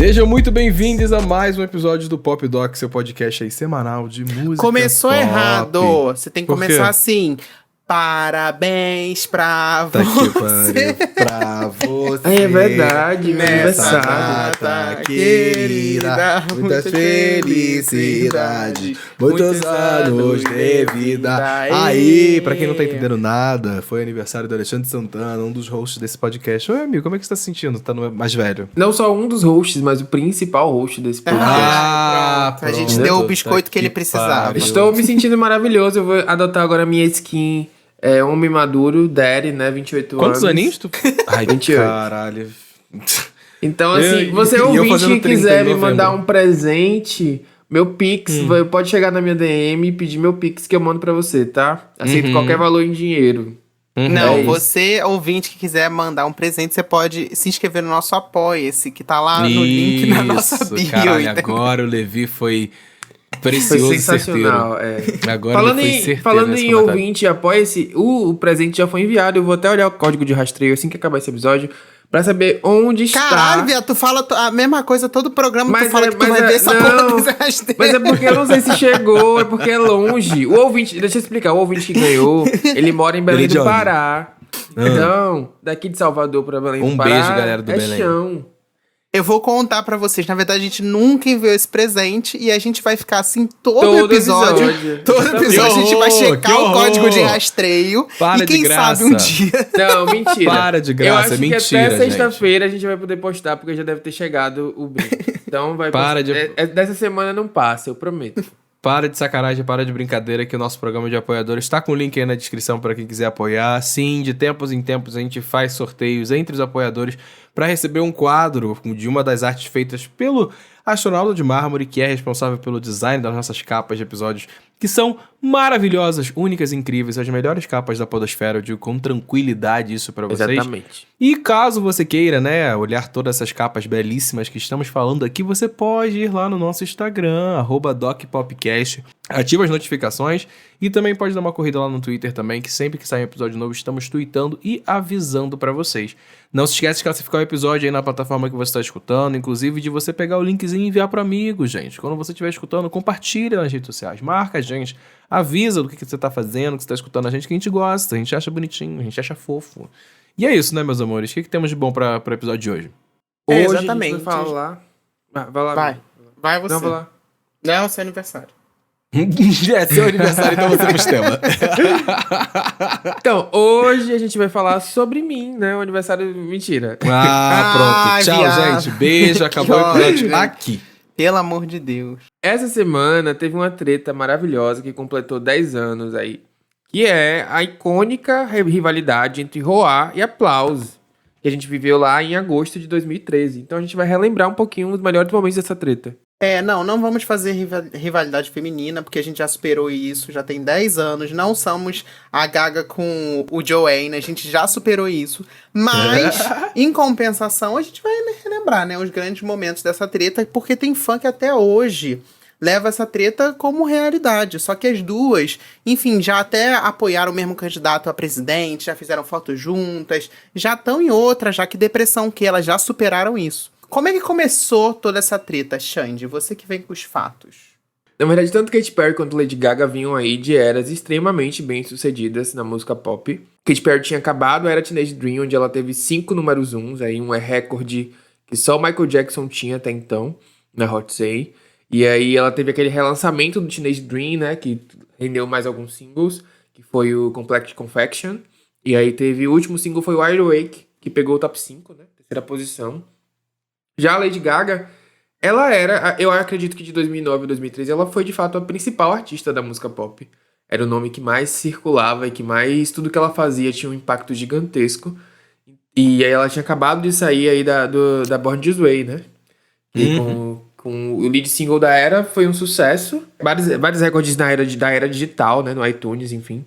Sejam muito bem-vindos a mais um episódio do Pop Doc, seu podcast aí semanal de música. Começou pop. Errado. Você tem que começar assim. Parabéns pra você. Pra você. É verdade, Nessa aniversário. data querida, muitas felicidades, muitos anos de vida. Aí, pra quem não tá entendendo nada, foi aniversário do Alexandre Santana, um dos hosts desse podcast. Oi, amigo, como é que você tá se sentindo? Tá mais velho? Não só um dos hosts, mas o principal host desse podcast. A gente deu o biscoito que ele precisava. pariu. Estou me sentindo maravilhoso. Eu vou adotar agora a minha skin. Homem maduro, Daddy, né? 28 anos. Quantos aninhos tu? Ai, 28. Caralho. Então, assim, você ouvinte que quiser me mandar um presente, meu Pix, pode chegar na minha DM e pedir meu Pix que eu mando pra você, tá? Aceito qualquer valor em dinheiro. Não, você, ouvinte, que quiser mandar um presente, você pode se inscrever no nosso Apoia-se, que tá lá no link na nossa bio. Caralho, agora o Levi foi precioso Foi e sensacional, certeiro. Agora falando ele foi certeiro falando nesse em comentário. ouvinte, apoia-se. O presente já foi enviado. Eu vou até olhar o código de rastreio assim que acabar esse episódio pra saber onde está. Caralho, viado, tu fala a mesma coisa todo programa, Mas tu fala que tu vai ver essa porra desse rasteiro. Mas é porque eu não sei se chegou, é porque é longe. O ouvinte, deixa eu explicar, o ouvinte que ganhou, ele mora em Belém Ele de do onde? Pará. Então, daqui de Salvador pra Belém do Pará. Beijo, galera do Belém. Chão. Eu vou contar pra vocês. Na verdade, a gente nunca enviou esse presente e a gente vai ficar assim todo episódio. Todo episódio a gente vai checar o código de rastreio. Para e quem de graça. sabe um dia. Não, mentira. Para de graça, eu acho é mentira, que até gente. sexta-feira a gente vai poder postar, porque já deve ter chegado o brinde. Então vai Para postar. Dessa semana não passa, eu prometo. Para de sacanagem, para de brincadeira, que o nosso programa de apoiadores está com o link aí na descrição para quem quiser apoiar. Sim, de tempos em tempos a gente faz sorteios entre os apoiadores para receber um quadro de uma das artes feitas pelo astronauta de mármore, que é responsável pelo design das nossas capas de episódios, que são maravilhosas, únicas e incríveis, as melhores capas da podosfera. Eu digo com tranquilidade isso para vocês. Exatamente. E caso você queira, né, olhar todas essas capas belíssimas que estamos falando aqui, você pode ir lá no nosso Instagram, @DocPopcast, ativa as notificações e também pode dar uma corrida lá no Twitter também, que sempre que sai um episódio novo estamos tweetando e avisando pra vocês. Não se esquece de classificar o episódio aí na plataforma que você está escutando, inclusive de você pegar o linkzinho e enviar para amigos, gente. Quando você estiver escutando, compartilha nas redes sociais, marca a gente, avisa do que você tá fazendo, que você tá escutando a gente, que a gente gosta, a gente acha bonitinho, a gente acha fofo. E é isso, né, meus amores? O que temos de bom para o episódio de hoje? Hoje Exatamente. a gente vai falar... Vai lá. Vai você. Não, vai lá. Não, seu aniversário. É seu aniversário, então você nos tema. Então, hoje a gente vai falar sobre mim, né? O aniversário... Mentira. Pronto. Tchau, viado. gente. Beijo, acabou o episódio ódio. aqui. Pelo amor de Deus. Essa semana teve uma treta maravilhosa que completou 10 anos aí. Que é a icônica rivalidade entre Roar e Aplause. Que a gente viveu lá em agosto de 2013. Então a gente vai relembrar um pouquinho os melhores momentos dessa treta. Não vamos fazer rivalidade feminina, porque a gente já superou isso, já tem 10 anos, não somos a Gaga com o Joanne, a gente já superou isso, mas, em compensação, a gente vai relembrar, né, os grandes momentos dessa treta, porque tem fã que até hoje leva essa treta como realidade, só que as duas, enfim, já até apoiaram o mesmo candidato a presidente, já fizeram fotos juntas, já estão em outra, já que depressão que elas já superaram isso. Como é que começou toda essa treta, Xande? Você que vem com os fatos. Na verdade, tanto Katy Perry quanto Lady Gaga vinham aí de eras extremamente bem-sucedidas na música pop. Katy Perry tinha acabado a era Teenage Dream, onde ela teve 5 números 1, aí um recorde que só o Michael Jackson tinha até então, na Hot 100. E aí ela teve aquele relançamento do Teenage Dream, né, que rendeu mais alguns singles, que foi o Complete Confection. E aí teve o último single, foi o Wide Awake, que pegou o top 5, né, terceira posição. Já a Lady Gaga, ela era, eu acredito que de 2009 a 2013, ela foi de fato a principal artista da música pop. Era o nome que mais circulava e que mais, tudo que ela fazia tinha um impacto gigantesco. E aí ela tinha acabado de sair aí da Born This Way, né? E com o lead single da era foi um sucesso. Vários recordes da era digital, né? No iTunes, enfim.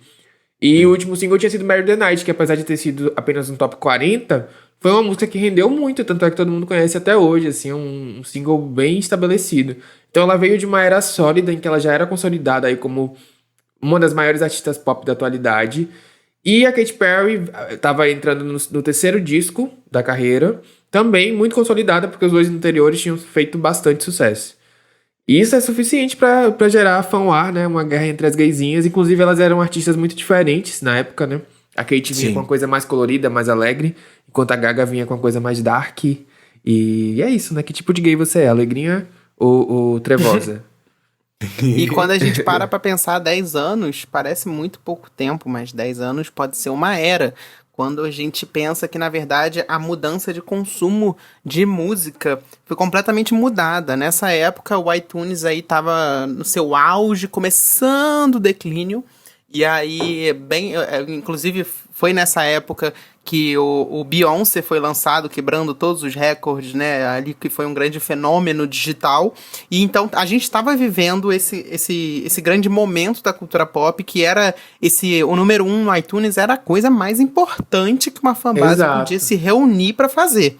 E o último single tinha sido Marry the Night, que apesar de ter sido apenas um top 40... foi uma música que rendeu muito, tanto é que todo mundo conhece até hoje, assim, um single bem estabelecido. Então ela veio de uma era sólida, em que ela já era consolidada aí como uma das maiores artistas pop da atualidade. E a Katy Perry estava entrando no terceiro disco da carreira, também muito consolidada, porque os dois anteriores tinham feito bastante sucesso. E isso é suficiente pra gerar fanwar, né? Uma guerra entre as gaysinhas. Inclusive, elas eram artistas muito diferentes na época, né? A Kate vinha Sim. com uma coisa mais colorida, mais alegre, enquanto a Gaga vinha com uma coisa mais dark. E é isso, né? Que tipo de gay você é? Alegrinha ou trevosa? E quando a gente para pra pensar 10 anos, parece muito pouco tempo, mas 10 anos pode ser uma era. Quando a gente pensa que, na verdade, a mudança de consumo de música foi completamente mudada. Nessa época, o iTunes aí tava no seu auge, começando o declínio. E aí, inclusive, foi nessa época que o Beyoncé foi lançado, quebrando todos os recordes, né? Ali que foi um grande fenômeno digital. E então a gente estava vivendo esse grande momento da cultura pop, que era o número 1 no iTunes, era a coisa mais importante que uma fanbase Exato. podia se reunir para fazer.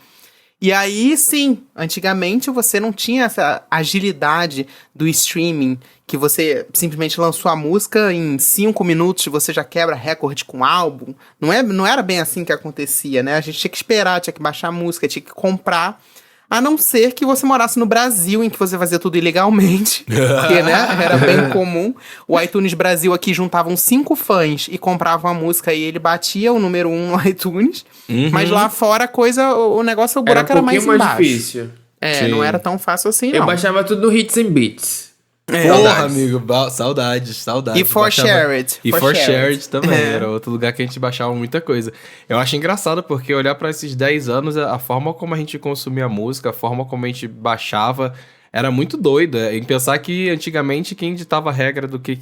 E aí, sim, antigamente você não tinha essa agilidade do streaming, que você simplesmente lançou a música, em 5 minutos você já quebra recorde com álbum. Não era bem assim que acontecia, né? A gente tinha que esperar, tinha que baixar a música, tinha que comprar. A não ser que você morasse no Brasil, em que você fazia tudo ilegalmente. Porque, né, era bem comum. O iTunes Brasil aqui juntavam 5 fãs e compravam a música e ele batia o número 1 no iTunes. Mas lá fora o negócio, o buraco era mais mais embaixo. difícil. Sim. Não era tão fácil assim, Eu não. baixava tudo no Hits and Beats. Porra, Saudades. amigo, saudades. E For Shared. E For Shared também, É. era outro lugar que a gente baixava muita coisa. Eu acho engraçado porque olhar pra esses 10 anos, a forma como a gente consumia música, a forma como a gente baixava, era muito doida. Em pensar que antigamente quem ditava a regra do que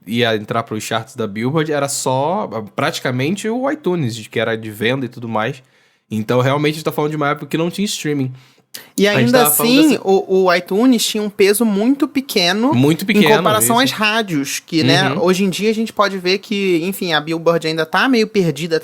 ia entrar pros charts da Billboard era só praticamente o iTunes, que era de venda e tudo mais. Então realmente a gente tá falando de uma época que não tinha streaming. E A gente ainda tava falando assim, o iTunes tinha um peso muito pequeno Muito em comparação isso. às rádios, que, né, hoje em dia a gente pode ver que, enfim, a Billboard ainda tá meio perdida,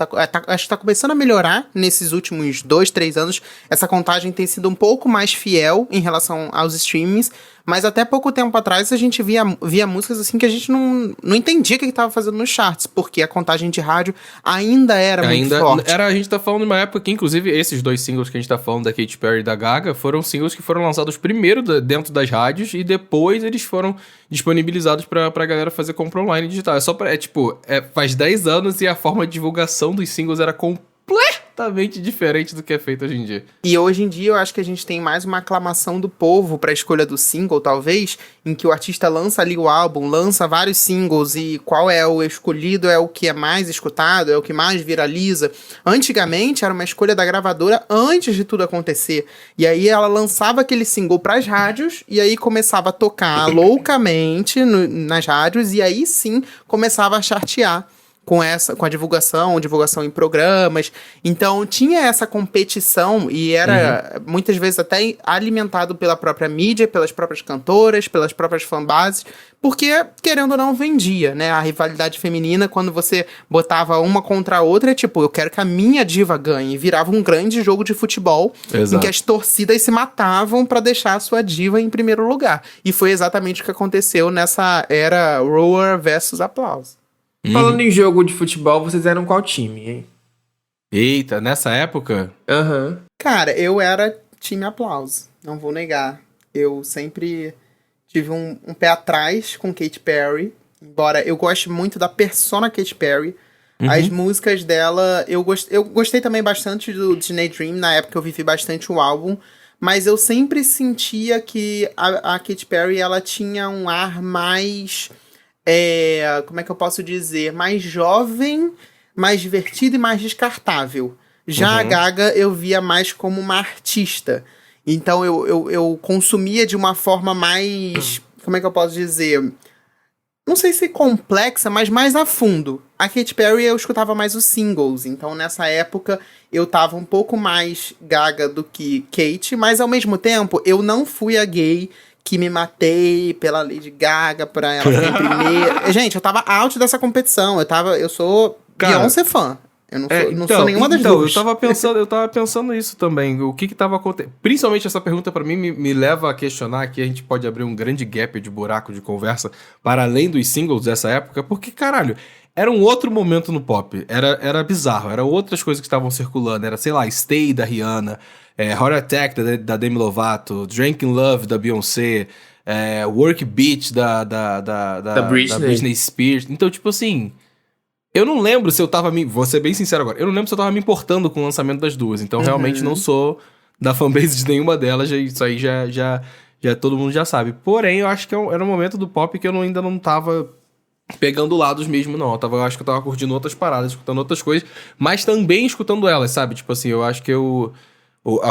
acho que tá começando a melhorar nesses últimos 2, 3 anos. Essa contagem tem sido um pouco mais fiel em relação aos streamings, mas até pouco tempo atrás a gente via músicas assim que a gente não entendia o que tava fazendo nos charts, porque a contagem de rádio ainda era muito forte. A gente tá falando de uma época que, inclusive, esses 2 singles que a gente tá falando da Katy Perry e da Gaga foram singles que foram lançados primeiro dentro das rádios e depois eles foram disponibilizados pra galera fazer compra online digital. Faz 10 anos e a forma de divulgação dos singles era completamente diferente do que é feito hoje em dia. E hoje em dia eu acho que a gente tem mais uma aclamação do povo pra escolha do single, talvez, em que o artista lança ali o álbum, lança vários singles e qual é o escolhido, é o que é mais escutado, é o que mais viraliza. Antigamente era uma escolha da gravadora antes de tudo acontecer. E aí ela lançava aquele single pras rádios e aí começava a tocar loucamente nas rádios e aí sim começava a chartear com a divulgação em programas. Então tinha essa competição e era muitas vezes até alimentado pela própria mídia, pelas próprias cantoras, pelas próprias fanbases, porque, querendo ou não, vendia, né? A rivalidade feminina, quando você botava uma contra a outra, é tipo, eu quero que a minha diva ganhe. E virava um grande jogo de futebol, Exato. em que as torcidas se matavam pra deixar a sua diva em primeiro lugar. E foi exatamente o que aconteceu nessa era Roar versus Applause. Falando em jogo de futebol, vocês eram qual time, hein? Eita, nessa época... Aham. Cara, eu era time Applause, não vou negar. Eu sempre tive um pé atrás com Katy Perry, embora eu goste muito da persona Katy Perry. As músicas dela, eu gostei também bastante do Teenage Dream, na época eu vivi bastante o álbum, mas eu sempre sentia que a Katy Perry, ela tinha um ar mais... como é que eu posso dizer? Mais jovem, mais divertido e mais descartável. Já a Gaga eu via mais como uma artista. Então eu consumia de uma forma mais... Como é que eu posso dizer? Não sei se complexa, mas mais a fundo. A Katy Perry eu escutava mais os singles. Então nessa época eu tava um pouco mais Gaga do que Katy. Mas ao mesmo tempo eu não fui a gay que me matei pela Lady Gaga pra ela ser primeira. Gente, eu tava out dessa competição. Eu sou Beyoncé fã. Eu não sou nenhuma das duas. Eu tava pensando isso também. O que tava acontecendo? Principalmente essa pergunta pra mim me leva a questionar que a gente pode abrir um grande gap de buraco de conversa para além dos singles dessa época, porque, caralho, era um outro momento no pop. Era bizarro. Era outras coisas que estavam circulando. Era, sei lá, Stay da Rihanna, Heart Attack da Demi Lovato, Drunk in Love da Beyoncé, Work Beat da Britney Spears. Então, tipo assim, eu não lembro se eu tava vou ser bem sincero agora, eu não lembro se eu tava me importando com o lançamento das duas. Então, realmente não sou da fanbase de nenhuma delas. Isso aí já todo mundo já sabe. Porém, eu acho que era um momento do pop que eu ainda não tava pegando lados mesmo, não. Eu acho que eu tava curtindo outras paradas, escutando outras coisas, mas também escutando elas, sabe? Tipo assim, eu acho que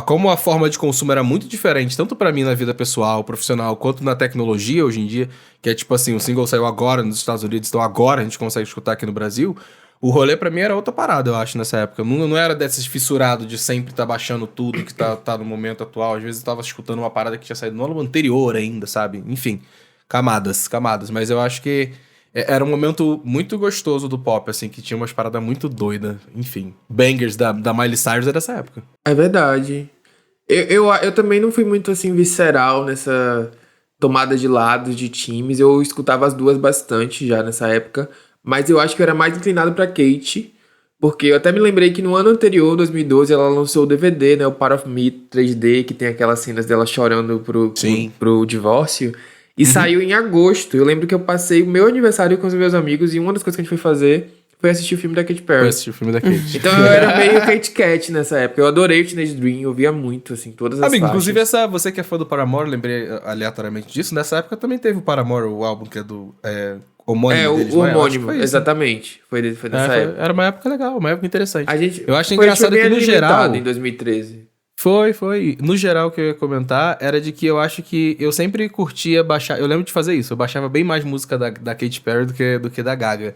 como a forma de consumo era muito diferente, tanto pra mim na vida pessoal, profissional, quanto na tecnologia hoje em dia, que é tipo assim, o single saiu agora nos Estados Unidos, então agora a gente consegue escutar aqui no Brasil, o rolê pra mim era outra parada, eu acho, nessa época. Não era desses fissurados de sempre estar baixando tudo que tá no momento atual. Às vezes eu tava escutando uma parada que tinha saído no ano anterior ainda, sabe? Enfim, camadas. Mas eu acho que era um momento muito gostoso do pop, assim, que tinha umas paradas muito doidas. Enfim, bangers da Miley Cyrus é dessa época. É verdade. Eu também não fui muito, assim, visceral nessa tomada de lados de times. Eu escutava as duas bastante já nessa época. Mas eu acho que eu era mais inclinado pra Kate. Porque eu até me lembrei que no ano anterior, 2012, ela lançou o DVD, né? O Part of Me 3D, que tem aquelas cenas dela chorando pro divórcio. E saiu em agosto. Eu lembro que eu passei o meu aniversário com os meus amigos e uma das coisas que a gente foi fazer foi assistir o filme da Katy Perry. Foi assistir o filme da Kate. Então eu era meio Kate Kat nessa época. Eu adorei o Teenage Dream, eu via muito, assim, todas as Amigo, faixas. inclusive você que é fã do Paramore, lembrei aleatoriamente disso, nessa época também teve o Paramore, o álbum que é do homônimo deles. O homônimo, exatamente. Foi nessa época. Era uma época legal, uma época interessante. Eu acho engraçado que no geral... em 2013. Foi. No geral, o que eu ia comentar era de que eu acho que eu sempre curtia baixar... Eu lembro de fazer isso. Eu baixava bem mais música da Katy Perry do que da Gaga,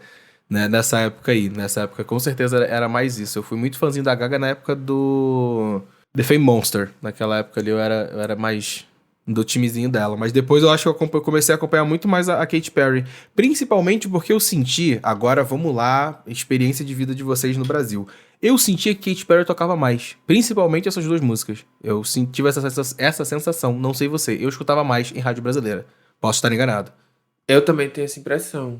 né? Nessa época aí. Nessa época, com certeza, era mais isso. Eu fui muito fãzinho da Gaga na época do The Fame Monster. Naquela época ali eu era mais do timezinho dela. Mas depois eu acho que eu comecei a acompanhar muito mais a Katy Perry. Principalmente porque eu senti... Agora, vamos lá, experiência de vida de vocês no Brasil. Eu sentia que Katy Perry tocava mais. Principalmente essas duas músicas. Eu tive essa sensação. Não sei você. Eu escutava mais em rádio brasileira. Posso estar enganado. Eu também tenho essa impressão.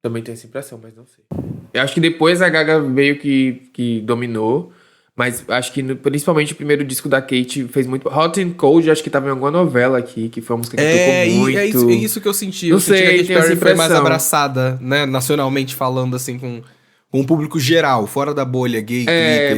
Mas não sei. Eu acho que depois a Gaga meio que dominou. Mas acho que principalmente o primeiro disco da Kate fez muito... Hot and Cold, acho que tava em alguma novela aqui, que foi uma música que tocou muito. É isso que eu senti. Não sei, senti que a Katy Perry foi mais impressão. abraçada, né? Nacionalmente falando, assim, com um público geral, fora da bolha gay,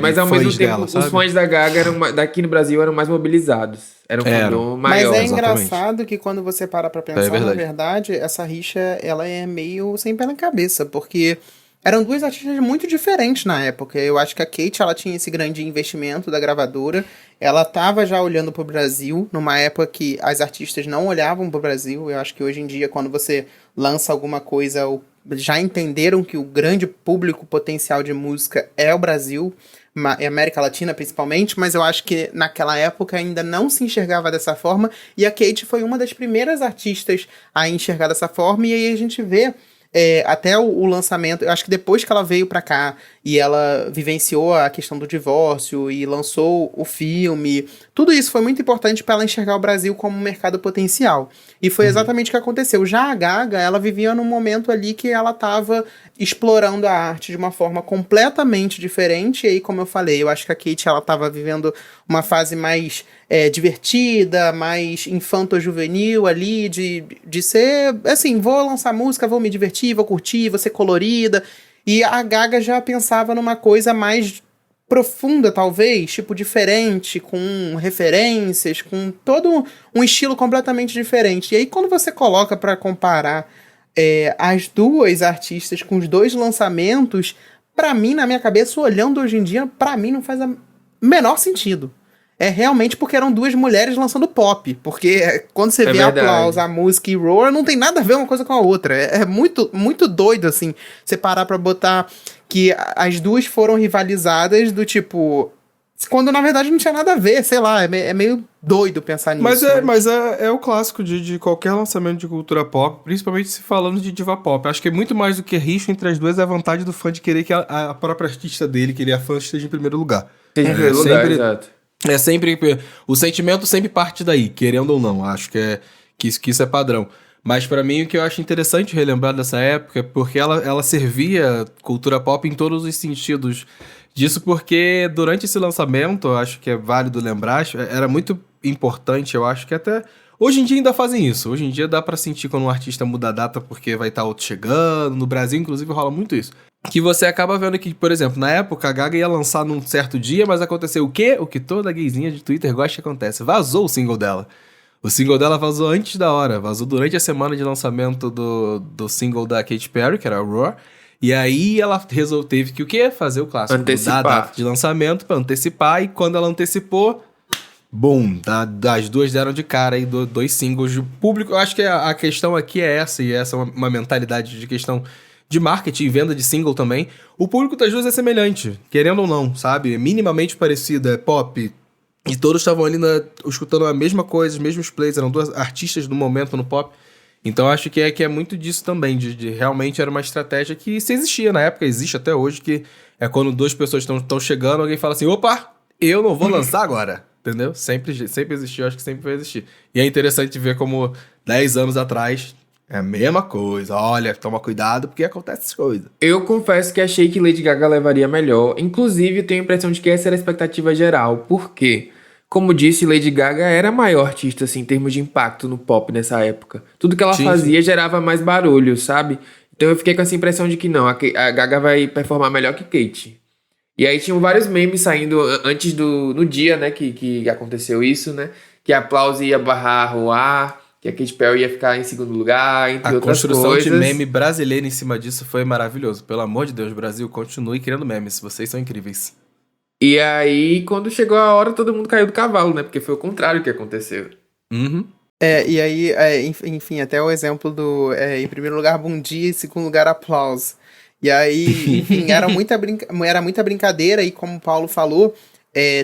mas ao mesmo tempo, dela, os fãs da Gaga daqui no Brasil eram mais mobilizados. Era um fandom maior. Mas é exatamente. engraçado que quando você para pra pensar, na verdade, essa rixa, ela é meio sem pé na cabeça, porque eram duas artistas muito diferentes na época. Eu acho que a Kate, ela tinha esse grande investimento da gravadora, ela tava já olhando pro Brasil, numa época que as artistas não olhavam pro Brasil. Eu acho que hoje em dia, quando você lança alguma coisa, já entenderam que o grande público potencial de música é o Brasil, América Latina principalmente, mas eu acho que naquela época ainda não se enxergava dessa forma, e a Kate foi uma das primeiras artistas a enxergar dessa forma, e aí a gente vê até o lançamento. Eu acho que depois que ela veio pra cá e ela vivenciou a questão do divórcio e lançou o filme, tudo isso foi muito importante para ela enxergar o Brasil como um mercado potencial. E foi exatamente o que aconteceu. Já a Gaga, ela vivia num momento ali que ela estava explorando a arte de uma forma completamente diferente. E aí, como eu falei, eu acho que a Kate, ela estava vivendo uma fase mais divertida, mais infanto-juvenil ali, de ser, assim, vou lançar música, vou me divertir, vou curtir, vou ser colorida. E a Gaga já pensava numa coisa mais profunda, talvez, tipo, diferente, com referências, com todo um estilo completamente diferente. E aí, quando você coloca pra comparar as duas artistas com os dois lançamentos, pra mim, na minha cabeça, olhando hoje em dia, pra mim não faz o menor sentido. É realmente porque eram duas mulheres lançando pop. Porque quando você vê Aplausos, a música e Roar, não tem nada a ver uma coisa com a outra. É muito, muito doido, assim, você parar pra botar que as duas foram rivalizadas do tipo... Quando, na verdade, não tinha nada a ver, sei lá, é meio doido pensar nisso. Mas é o clássico de qualquer lançamento de cultura pop, principalmente se falando de diva pop. Acho que é muito mais do que rixa entre as duas é a vontade do fã de querer que a própria artista dele, que ele é fã, esteja em primeiro lugar. Esteja em primeiro lugar, exato. É sempre... O sentimento sempre parte daí, querendo ou não. Acho que isso é padrão. Mas pra mim o que eu acho interessante relembrar dessa época é porque ela servia cultura pop em todos os sentidos disso, porque durante esse lançamento, eu acho que é válido lembrar, era muito importante, eu acho que até... Hoje em dia ainda fazem isso, hoje em dia dá pra sentir quando um artista muda a data porque vai estar outro chegando, no Brasil inclusive rola muito isso. Que você acaba vendo que, por exemplo, na época a Gaga ia lançar num certo dia, mas aconteceu o quê? O que toda gayzinha de Twitter gosta que acontece, vazou o single dela. O single dela vazou antes da hora, vazou durante a semana de lançamento do single da Katy Perry, que era a Roar. E aí ela teve que o quê? Fazer o clássico. Antecipar. Mudar a data de lançamento pra antecipar. E quando ela antecipou, boom, as duas deram de cara aí, dois singles. O público, eu acho que a questão aqui é essa, e essa é uma mentalidade de questão de marketing e venda de single também. O público das duas é semelhante, querendo ou não, sabe? Minimamente parecida, é pop. E todos estavam ali escutando a mesma coisa, os mesmos plays, eram duas artistas do momento no pop. Então acho que é muito disso também, de realmente era uma estratégia que se existia na época, existe até hoje, que é quando duas pessoas estão chegando, alguém fala assim, opa, eu não vou lançar agora, entendeu? Sempre existiu, acho que sempre vai existir. E é interessante ver como 10 anos atrás é a mesma coisa, olha, toma cuidado porque acontece essas coisas. Eu confesso que achei que Lady Gaga levaria melhor. Inclusive, tenho a impressão de que essa era a expectativa geral. Por quê? Como disse, Lady Gaga era a maior artista, assim, em termos de impacto no pop nessa época. Tudo que ela fazia gerava mais barulho, sabe? Então eu fiquei com essa impressão de que não, a Gaga vai performar melhor que Kate. E aí tinham vários memes saindo antes no dia, né, que aconteceu isso, né? Que a Aplause ia barrar Roar, que a Katy Perry ia ficar em segundo lugar, entre outras coisas. A construção de meme brasileiro em cima disso foi maravilhoso. Pelo amor de Deus, Brasil, continue criando memes. Vocês são incríveis. E aí, quando chegou a hora, todo mundo caiu do cavalo, né? Porque foi o contrário que aconteceu. Uhum. E aí, enfim, até o exemplo em primeiro lugar, bom dia, em segundo lugar, aplauso. E aí, enfim, era muita brincadeira, e como o Paulo falou,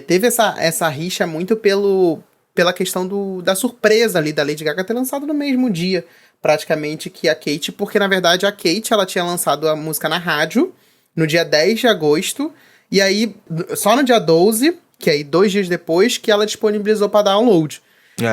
teve essa rixa muito pela questão da surpresa ali da Lady Gaga ter lançado no mesmo dia, praticamente, que a Kate, porque na verdade a Kate, ela tinha lançado a música na rádio no dia 10 de agosto, e aí, só no dia 12, que aí 2 dias depois, que ela disponibilizou para download.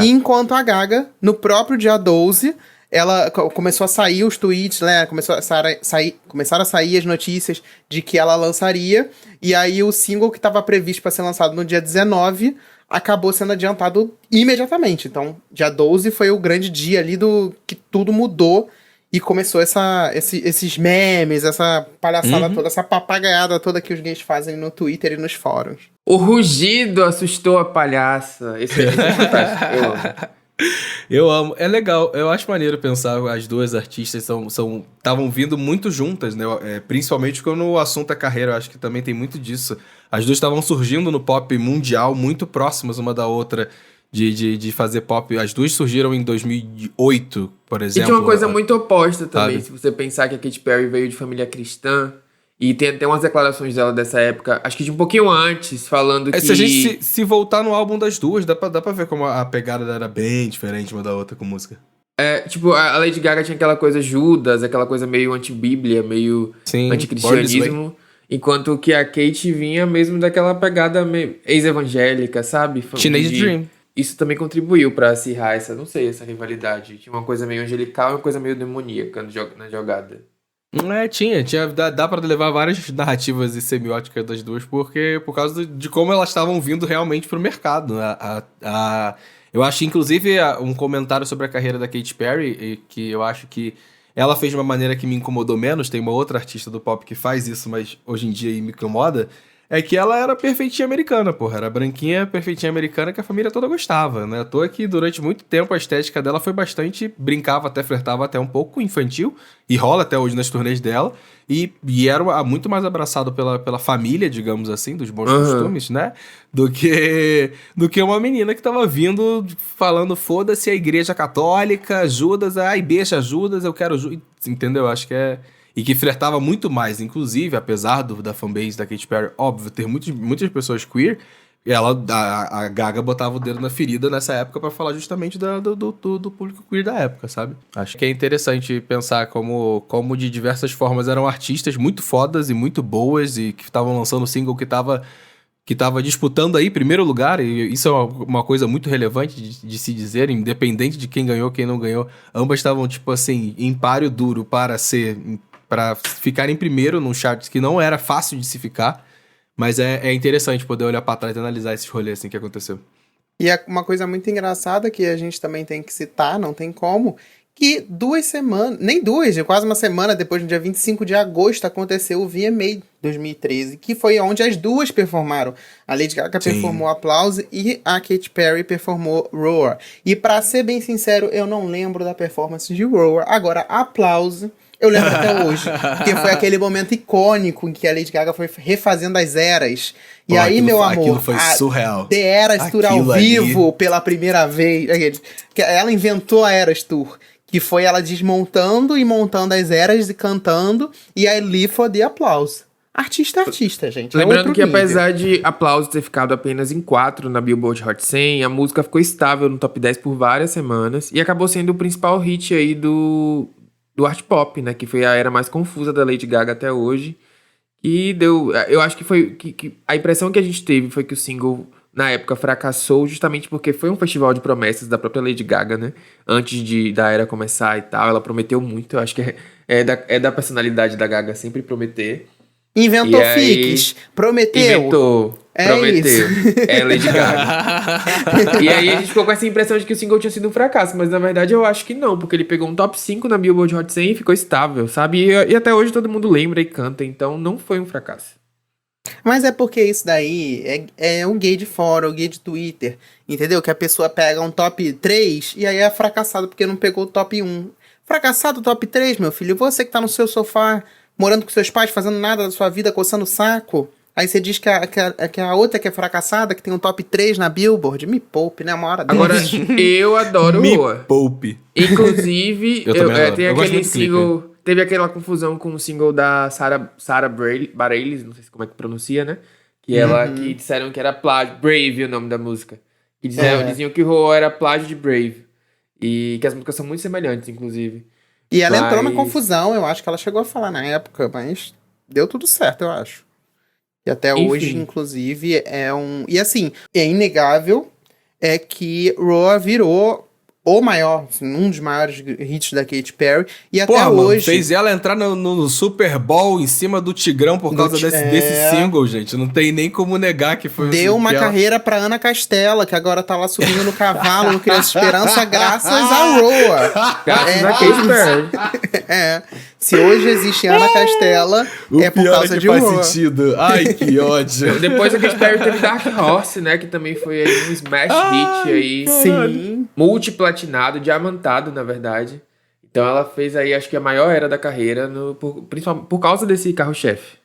E enquanto a Gaga, no próprio dia 12, ela começou a sair os tweets, né? Começaram a sair as notícias de que ela lançaria. E aí o single que estava previsto para ser lançado no dia 19 acabou sendo adiantado imediatamente. Então, dia 12 foi o grande dia ali que tudo mudou. E começou esses memes, essa palhaçada toda, essa papagaiada toda que os gays fazem no Twitter e nos fóruns. O rugido assustou a palhaça. Esse é fantástico, eu amo. Eu amo, é legal, eu acho maneiro pensar as duas artistas estavam vindo muito juntas, né? Principalmente quando o assunto é carreira, eu acho que também tem muito disso. As duas estavam surgindo no pop mundial, muito próximas uma da outra, de fazer pop. As duas surgiram em 2008, por exemplo. E tinha uma coisa muito oposta também, sabe? se você pensar que a Katy Perry veio de família cristã, e tem até umas declarações dela dessa época, acho que de um pouquinho antes, falando que... Se a gente se voltar no álbum das duas, dá pra ver como a pegada era bem diferente uma da outra com música. Tipo, a Lady Gaga tinha aquela coisa Judas, aquela coisa meio anti-bíblia, meio anticristianismo, enquanto que a Kate vinha mesmo daquela pegada meio ex-evangélica, sabe? Teenage Dream. Isso também contribuiu pra acirrar essa rivalidade. Tinha uma coisa meio angelical e uma coisa meio demoníaca na jogada. Dá pra levar várias narrativas e semióticas das duas, porque por causa de como elas estavam vindo realmente pro mercado. Eu acho, inclusive, um comentário sobre a carreira da Katy Perry, que eu acho que ela fez de uma maneira que me incomodou menos, tem uma outra artista do pop que faz isso, mas hoje em dia me incomoda, é que ela era perfeitinha americana, porra. Era branquinha, perfeitinha americana, que a família toda gostava, né? À toa que durante muito tempo a estética dela foi bastante... Brincava até, flertava até um pouco infantil. E rola até hoje nas turnês dela. E era muito mais abraçado pela família, digamos assim, dos bons costumes, né? Do que uma menina que tava vindo falando, foda-se a igreja católica, Judas, ai, beixa Judas, eu quero Judas. Entendeu? Acho que é... E que flertava muito mais, inclusive, apesar da fanbase da Katy Perry, óbvio, ter muitas pessoas queer, a Gaga botava o dedo na ferida nessa época pra falar justamente do público queer da época, sabe? Acho que é interessante pensar como de diversas formas eram artistas muito fodas e muito boas e que estavam lançando single que tava que tava disputando aí primeiro lugar, e isso é uma coisa muito relevante de se dizer, independente de quem ganhou, quem não ganhou, ambas estavam, tipo assim, em páreo duro para ficar em primeiro num chart que não era fácil de se ficar, mas é interessante poder olhar pra trás e analisar esses rolês assim que aconteceu. E é uma coisa muito engraçada que a gente também tem que citar, não tem como, que 2 semanas, nem 2, quase uma semana depois, no dia 25 de agosto, aconteceu o VMA 2013, que foi onde as duas performaram. A Lady Gaga performou Applause e a Katy Perry performou Roar. E pra ser bem sincero, eu não lembro da performance de Roar. Agora, Applause, eu lembro até hoje, porque foi aquele momento icônico em que a Lady Gaga foi refazendo as eras. E aí, meu amor, aquilo foi surreal. The Eras Tour ao vivo pela primeira vez. Ela inventou a Eras Tour, que foi ela desmontando e montando as eras e cantando, e aí Live for the Applause. Artista é artista, gente. Lembrando que apesar de Applause ter ficado apenas em 4 na Billboard Hot 100, a música ficou estável no top 10 por várias semanas e acabou sendo o principal hit aí do art pop, né? Que foi a era mais confusa da Lady Gaga até hoje. E deu... Eu acho que foi... que a impressão que a gente teve foi que o single, na época, fracassou justamente porque foi um festival de promessas da própria Lady Gaga, né? Antes da era começar e tal. Ela prometeu muito. Eu acho que é da personalidade da Gaga sempre prometer. Inventou fiques. Prometeu. Prometeu. Isso. É Lady Gaga. E aí a gente ficou com essa impressão de que o single tinha sido um fracasso, mas na verdade eu acho que não, porque ele pegou um top 5 na Billboard Hot 100 e ficou estável, sabe? E até hoje todo mundo lembra e canta, então não foi um fracasso. Mas é porque isso daí é um gay de fora, o gay de Twitter, entendeu? Que a pessoa pega um top 3 e aí é fracassado porque não pegou o top 1. Fracassado o top 3, meu filho, você que tá no seu sofá, morando com seus pais, fazendo nada da sua vida, coçando o saco. Aí você diz que a outra que é fracassada, que tem um top 3 na Billboard. Me poupe, né? Uma hora Agora, eu adoro Me Roa. poupe. Inclusive, tem eu gosto aquele muito do single... Teve aquela confusão com o single da Sarah Bareilles, não sei como é que pronuncia, né? Que disseram que era plágio. Brave, o nome da música. Que diziam que Roa era plágio de Brave. E que as músicas são muito semelhantes, inclusive. E ela entrou na confusão, eu acho que ela chegou a falar na época, mas deu tudo certo, eu acho. E até hoje, inclusive, E assim, é inegável que Roar virou o maior, um dos maiores hits da Katy Perry. E até hoje... Mano, fez ela entrar no Super Bowl em cima do Tigrão por causa desse single, gente. Não tem nem como negar que foi... Deu uma carreira pra Ana Castela, que agora tá lá subindo no cavalo no Criança Esperança, graças a Roar. Graças a Katy Perry. Se hoje existe Ana Castela, por causa de Roar. Faz sentido. Ai, que ódio. Depois a Katy Perry teve Dark Horse, né? Que também foi aí um smash hit aí. Sim. Multiplatinado, diamantado, na verdade. Então ela fez aí, acho que a maior era da carreira, principalmente por causa desse carro-chefe.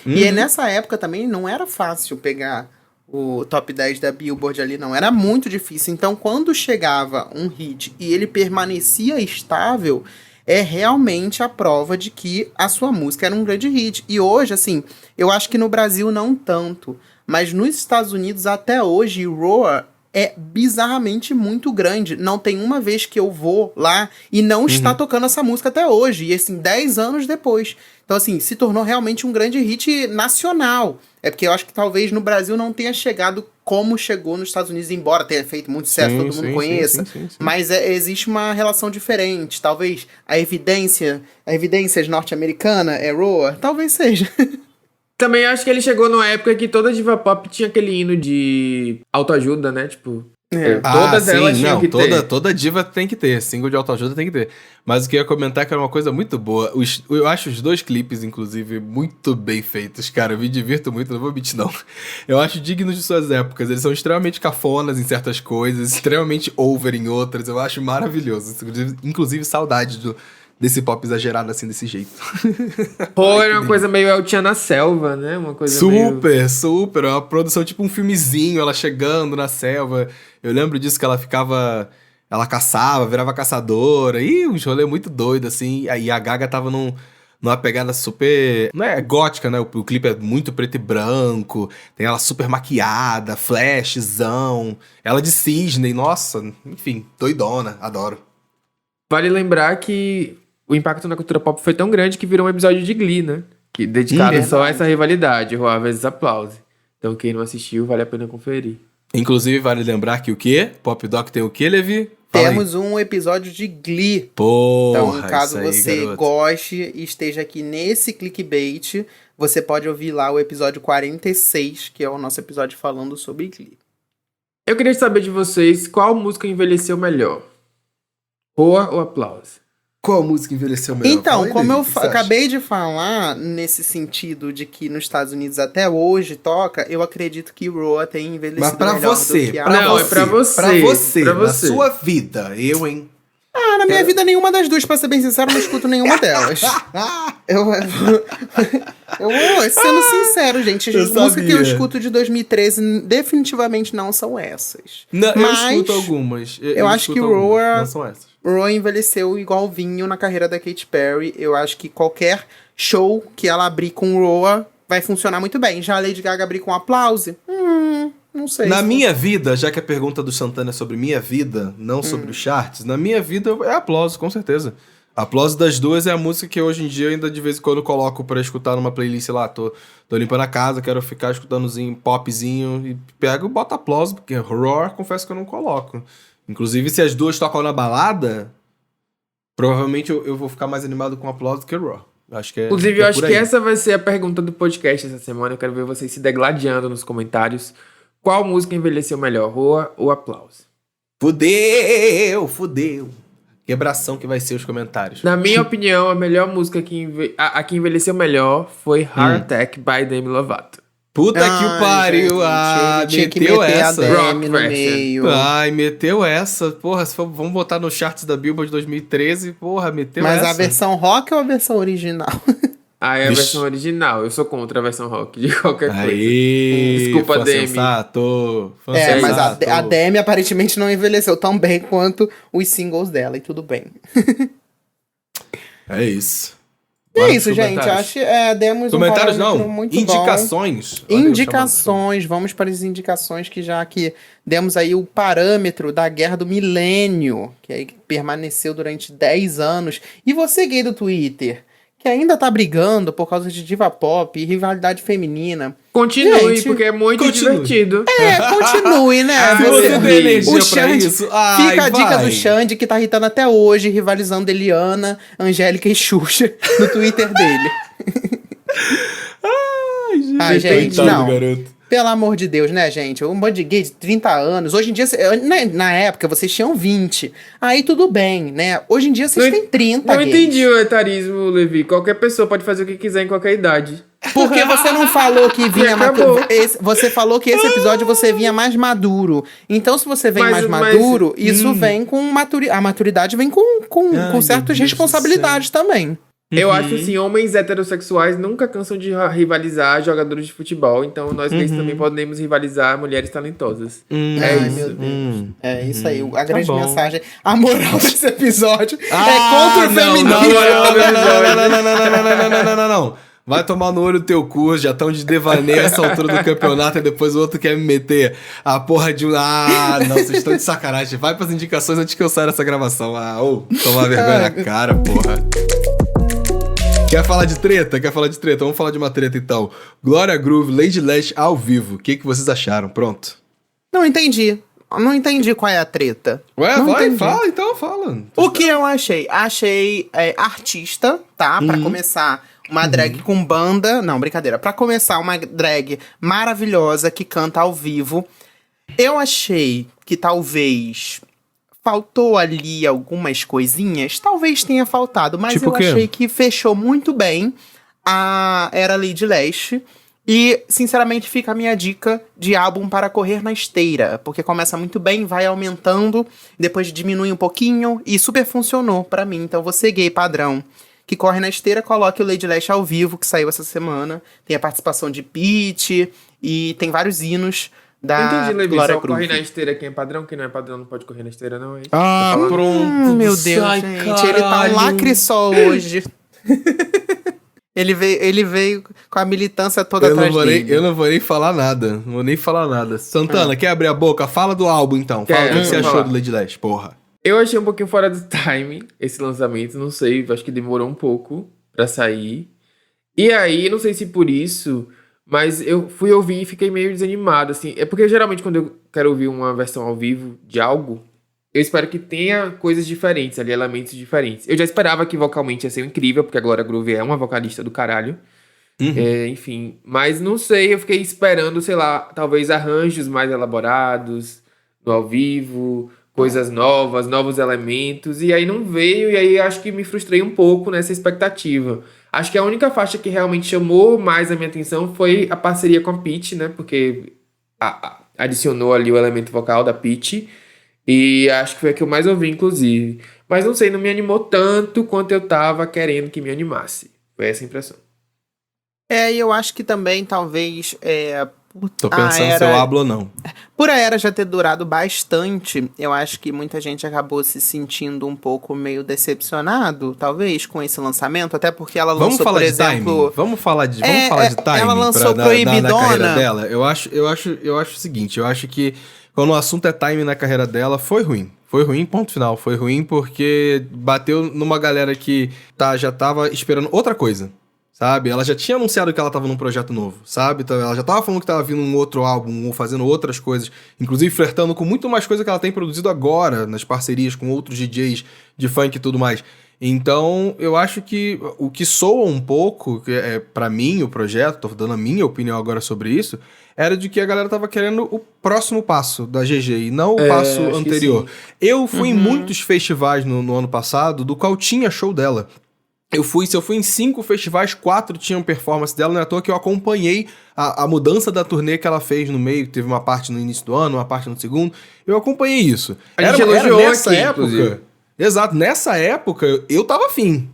E nessa época também não era fácil pegar o top 10 da Billboard ali, não. Era muito difícil. Então, quando chegava um hit e ele permanecia estável, é realmente a prova de que a sua música era um grande hit. E hoje, assim, eu acho que no Brasil não tanto, mas nos Estados Unidos até hoje, Roar é bizarramente muito grande. Não tem uma vez que eu vou lá e não está tocando essa música até hoje. E assim, 10 anos depois. Então assim, se tornou realmente um grande hit nacional. É porque eu acho que talvez no Brasil não tenha chegado como chegou nos Estados Unidos, embora tenha feito muito sucesso, todo mundo conheça. Sim. Mas existe uma relação diferente. Talvez a evidência norte-americana é Roar. Talvez seja. Também acho que ele chegou numa época que toda diva pop tinha aquele hino de autoajuda, né? Tipo, todas elas tinham que ter. Toda diva tem que ter, single de autoajuda tem que ter. Mas o que eu ia comentar é que era uma coisa muito boa. Eu acho os 2 clipes, inclusive, muito bem feitos, cara. Eu me divirto muito, não vou mentir, não. Eu acho dignos de suas épocas. Eles são extremamente cafonas em certas coisas, extremamente over em outras. Eu acho maravilhoso. Inclusive saudade desse pop exagerado assim, desse jeito. Pô, era uma coisa meio El Chan na selva, né? Uma coisa super. Uma produção tipo um filmezinho, ela chegando na selva. Eu lembro disso que ela caçava, virava caçadora. E um rolê muito doido, assim. Aí a Gaga tava numa pegada super... Não é gótica, né? O clipe é muito preto e branco. Tem ela super maquiada, flashzão. Ela de cisne, nossa. Enfim, doidona, adoro. Vale lembrar que o impacto na cultura pop foi tão grande que virou um episódio de Glee, né? Dedicado só a essa rivalidade, Roar vs Applause. Então quem não assistiu, vale a pena conferir. Inclusive, vale lembrar que o quê? Pop Doc tem o quê, Levi? Fala aí. Temos um episódio de Glee. Porra, Então, caso isso aí, você garoto. goste e esteja aqui nesse clickbait, você pode ouvir lá o episódio 46, que é o nosso episódio falando sobre Glee. Eu queria saber de vocês qual música envelheceu melhor. Boa ou aplauso? Qual música envelheceu melhor? Então, Fala aí, como Levi, eu o que você acha? acabei de falar, nesse sentido de que nos Estados Unidos até hoje toca, eu acredito que Roa tem envelhecido Mas pra melhor você, do que a... pra Não, você, é pra você, pra você, pra na você. sua vida, eu, hein? Ah, na minha vida nenhuma das duas, pra ser bem sincero, eu não escuto nenhuma delas. Eu vou sendo sincero, gente. As Eu músicas que eu sabia. escuto de 2013 definitivamente não são essas. Não, Mas eu escuto algumas. eu acho escuto que algumas, Roar- não são essas. Roa envelheceu igual vinho na carreira da Katy Perry. Eu acho que qualquer show que ela abrir com Roa vai funcionar muito bem. Já a Lady Gaga abrir com Aplause? Não sei. Na se- minha vida, já que a pergunta do Santana é sobre minha vida, não sobre os charts, na minha vida é Aplauso, com certeza. Aplauso das duas é a música que hoje em dia ainda de vez em quando eu coloco pra escutar numa playlist, sei lá, tô limpando a casa, quero ficar escutandozinho, popzinho, e pego e boto Aplauso, porque Roar, confesso que eu não coloco. Inclusive, se as duas tocam na balada, provavelmente eu vou ficar mais animado com Aplauso do que Roar. Acho que é, Inclusive, é eu acho por que aí. essa vai ser a pergunta do podcast essa semana. Eu quero ver vocês se degladiando nos comentários. Qual música envelheceu melhor, Roa ou Aplauso? Fudeu. Quebração que vai ser os comentários. Na minha opinião, a melhor música a que envelheceu melhor foi Heart Attack by Demi Lovato. Puta que Ai, o pariu. gente, ele tinha que Meteu meter essa. a Rock Demi no version. meio. Ai, meteu essa. Porra, se for, vamos botar no charts da Billboard 2013. Porra, meteu Mas essa. a versão rock ou a versão original? Ah, é a Vixe. versão original. Eu sou contra a versão rock de qualquer coisa. Aí, Desculpa, fã Demi. sensato, fã É, mas sensato. a Demi aparentemente não envelheceu tão bem quanto os singles dela, e tudo bem. É isso. E Bora é isso, pros gente. comentários. Demos Comentários um parâmetro não, muito indicações. bom. Olha eu Indicações, vamos para as indicações que já que demos aí o parâmetro da Guerra do Milênio, que aí permaneceu durante 10 anos. E você, gay do Twitter, que ainda tá brigando por causa de diva pop e rivalidade feminina. Continue, Gente, porque é muito continue. divertido. Continue, né? Se você tem energia O pra Xande, isso, ai, fica a dica vai. do Xande, que tá irritando até hoje, rivalizando Eliana, Angélica e Xuxa no Twitter dele. Ai, gente, coitado não. do garoto. Pelo amor de Deus, né, gente? Um monte de gay de 30 anos. Hoje em dia, na época, vocês tinham 20. Aí tudo bem, né? Hoje em dia, vocês têm 30 Não gays. entendi o etarismo, Levi. Qualquer pessoa pode fazer o que quiser em qualquer idade. Porque você não falou que vinha acabou. Você falou que esse episódio você vinha mais maduro. Então, se você vem Mas- mais maduro, isso vem com a maturidade vem com meu certas Deus responsabilidades também. Eu acho assim, homens heterossexuais nunca cansam de rivalizar jogadores de futebol. Então, nós gays também podemos rivalizar mulheres talentosas. É Ai, isso. meu Deus. É isso aí. A grande bom. mensagem, a moral desse episódio é contra o feminismo. Não. Vai tomar no olho do teu cu, já estão de devaneio essa altura do campeonato e depois o outro quer me meter a porra de um... Ah, não, vocês estão de sacanagem. Vai pras indicações antes que eu saia dessa gravação. Ah, tomar vergonha na cara, porra. Quer falar de treta? Vamos falar de uma treta então. Glória Groove, Lady Lash ao vivo. O que vocês acharam? Pronto. Não entendi. Não entendi qual é a treta. Ué, Não vai, entendi. fala então, fala. O que eu achei? Achei artista, tá? Pra começar, uma drag com banda. Não, brincadeira. Pra começar, uma drag maravilhosa que canta ao vivo. Eu achei que talvez faltou ali algumas coisinhas. Talvez tenha faltado, mas Tipo eu o quê? achei que fechou muito bem a Era Lady Lash. E, sinceramente, fica a minha dica de álbum para correr na esteira. Porque começa muito bem, vai aumentando, depois diminui um pouquinho e super funcionou pra mim. Então, você gay padrão que corre na esteira, coloque o Lady Lash ao vivo, que saiu essa semana. Tem a participação de Pitty e tem vários hinos da Entendi, Levi. Glória Só corre Groove. na esteira quem é padrão, quem não é padrão não pode correr na esteira, não, hein? Ah, pronto. Meu Deus, Ai, gente. Ele tá um caralho. lacre só hoje. Ele veio com a militância toda Eu não, atrás dele. eu não vou nem falar nada. Não vou nem falar nada. Santana, quer abrir a boca? Fala do álbum, então. Fala o Quero, que você vou achou falar. do Lady Lash, porra. Eu achei um pouquinho fora do time esse lançamento, não sei, acho que demorou um pouco pra sair. E aí, não sei se por isso, Mas eu fui ouvir e fiquei meio desanimado, assim. É porque geralmente quando eu quero ouvir uma versão ao vivo de algo, eu espero que tenha coisas diferentes ali, elementos diferentes. Eu já esperava que vocalmente ia ser incrível, porque a Glória Groove é uma vocalista do caralho. Enfim, mas não sei, eu fiquei esperando, sei lá, talvez arranjos mais elaborados no ao vivo, coisas novas, novos elementos, e aí não veio, e aí acho que me frustrei um pouco nessa expectativa. Acho que a única faixa que realmente chamou mais a minha atenção foi a parceria com a Pitty, né, porque adicionou ali o elemento vocal da Pitty, e acho que foi a que eu mais ouvi, inclusive. Mas não sei, não me animou tanto quanto eu tava querendo que me animasse. Foi essa a impressão. E eu acho que também, talvez, Tô pensando se eu hablo ou não. por a era já ter durado bastante, eu acho que muita gente acabou se sentindo um pouco meio decepcionado, talvez, com esse lançamento, até porque ela Vamos lançou, falar por de exemplo... timing? Vamos falar de timing? Ela lançou na Proibidona. carreira dela? Eu acho o seguinte, eu acho que quando o assunto é timing na carreira dela, foi ruim. Foi ruim, ponto final. Foi ruim porque bateu numa galera que já tava esperando outra coisa. Sabe? Ela já tinha anunciado que ela tava num projeto novo, sabe? Então, ela já tava falando que tava vindo um outro álbum, ou fazendo outras coisas, inclusive flertando com muito mais coisa que ela tem produzido agora, nas parcerias com outros DJs de funk e tudo mais. Então, eu acho que o que soa um pouco, que é pra mim o projeto, tô dando a minha opinião agora sobre isso, era de que a galera tava querendo o próximo passo da GG e não o passo anterior. Eu fui em muitos festivais no ano passado, do qual tinha show dela. Se eu fui em 5 festivais, 4 tinham performance dela, não é à toa que eu acompanhei a mudança da turnê que ela fez no meio, teve uma parte no início do ano, uma parte no segundo, eu acompanhei isso. A gente elogiou nessa aqui, época, inclusive. exato, nessa época eu tava afim